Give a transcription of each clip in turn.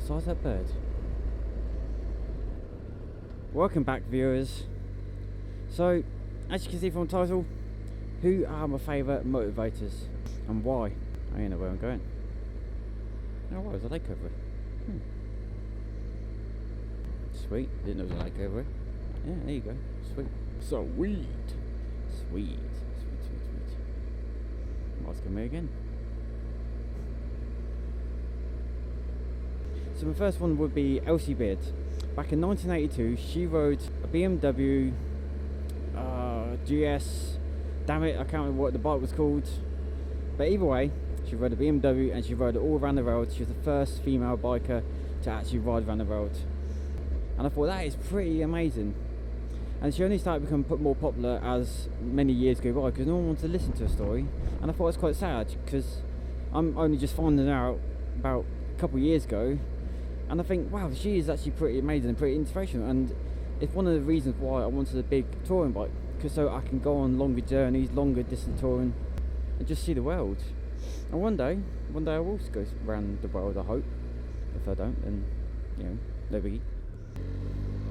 size that bird. Welcome back, viewers. So, as you can see from the title, who are my favourite motivators and why? I don't know where I'm going. Oh, wow, there's a lake over it. Sweet, didn't know there was a lake over it. Yeah, there you go. Sweet. So weed. Sweet. What's going to be again? So my first one would be Emi Beard. Back in 1982, she rode a BMW GS. Damn it, I can't remember what the bike was called. But either way, she rode a BMW and she rode it all around the world. She was the first female biker to actually ride around the world. And I thought that is pretty amazing. And she only started to become more popular as many years go by because no one wanted to listen to her story. And I thought it's quite sad because I'm only just finding out about a couple of years ago. And I think, wow, she is actually pretty amazing and pretty inspirational. And it's one of the reasons why I wanted a big touring bike, because so I can go on longer journeys, longer distance touring, and just see the world. And one day I will go around the world, I hope. If I don't, then, no biggie.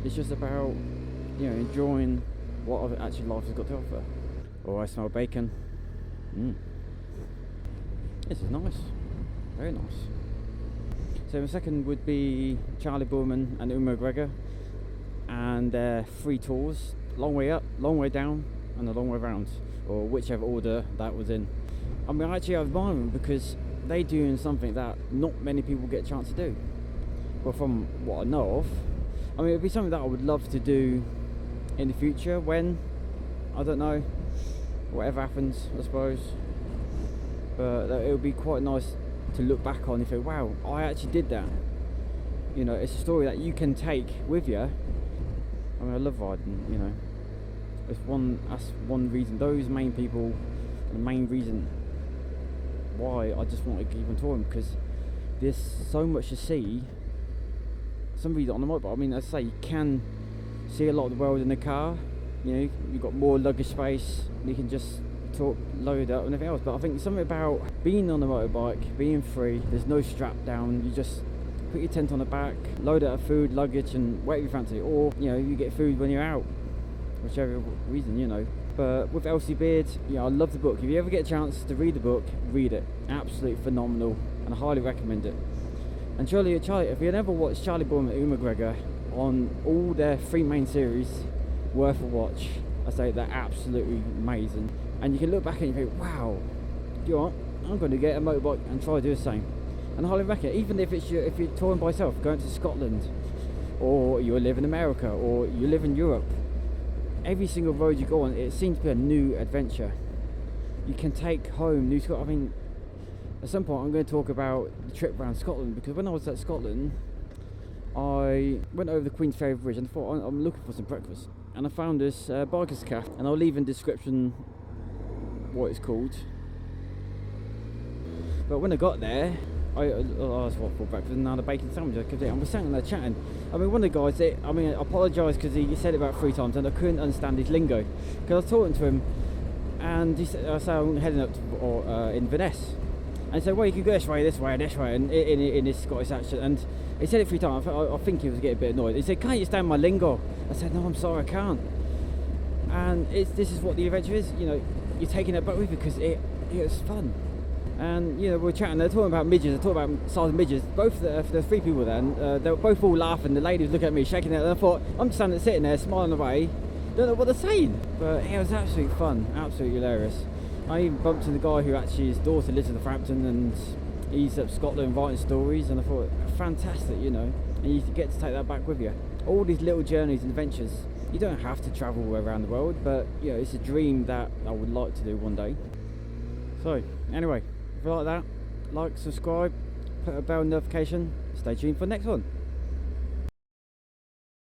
It's just about, enjoying what actually life has got to offer. Oh, I smell bacon. This is nice. Very nice. So my second would be Charlie Bowman and Emi Beard, and their 3 tours: long way up, long way down, and a long way round, or whichever order that was in. I mean, actually I admire them because they doing something that not many people get a chance to do. Well, from what I know of, I mean, it'd be something that I would love to do in the future when, I don't know, whatever happens, I suppose. But it would be quite nice to look back on and think, wow, I actually did that. It's a story that you can take with you. I mean, I love riding, that's one reason, those main people, the main reason why I just want to keep on touring, because there's so much to see. Somebody on the motorbike, I mean, as I say, you can see a lot of the world in the car. You've got more luggage space, you can just load up and everything else. But I think something about being on a motorbike, being free, there's no strap down, you just put your tent on the back, load up food, luggage, and whatever you fancy, or you get food when you're out, whichever reason. But with Emi Beard, I love the book. If you ever get a chance to read the book, read it. Absolutely phenomenal, and I highly recommend it. And Charlie, if you never watched Charlie Bowman and Emi Beard on all their 3 main series, worth a watch. I say they're absolutely amazing. And you can look back and you think, wow, you know what? I'm going to get a motorbike and try to do the same. And I highly recommend it, even if you're touring by yourself, going to Scotland, or you live in America, or you live in Europe. Every single road you go on, it seems to be a new adventure. You can take home new Scotland. I mean, at some point I'm going to talk about the trip around Scotland, because when I was at Scotland, I went over the Queen's Ferry Bridge and thought, I'm looking for some breakfast. And I found this biker's cafe, and I'll leave in the description what it's called. But when I got there, I asked what for breakfast, and I had a bacon sandwich. I kept eating. I was sitting there chatting. I mean, one of the guys, I apologise because he said it about 3 times and I couldn't understand his lingo. Because I was talking to him, and he said, I'm heading up to Inverness. And he said, well, you can go this way, and in his Scottish accent. And he said it 3 times. I think he was getting a bit annoyed. He said, can't you stand my lingo? I said, no, I'm sorry, I can't. And this is what the adventure is. You're taking it back with you because it's fun. And we're chatting. They're talking about midges. They're talking about size of midges. Both there's 3 people there, and they were both all laughing. The lady was looking at me, shaking it. And I thought, I'm just sitting there, smiling away. Don't know what they're saying, but it was absolutely fun, absolutely hilarious. I even bumped into the guy who actually his daughter lives in Northampton, and he's up Scotland writing stories. And I thought, fantastic, and you get to take that back with you. All these little journeys and adventures. You don't have to travel around the world, but it's a dream that I would like to do one day. So anyway, if you like that, like, subscribe, put a bell notification, stay tuned for the next one.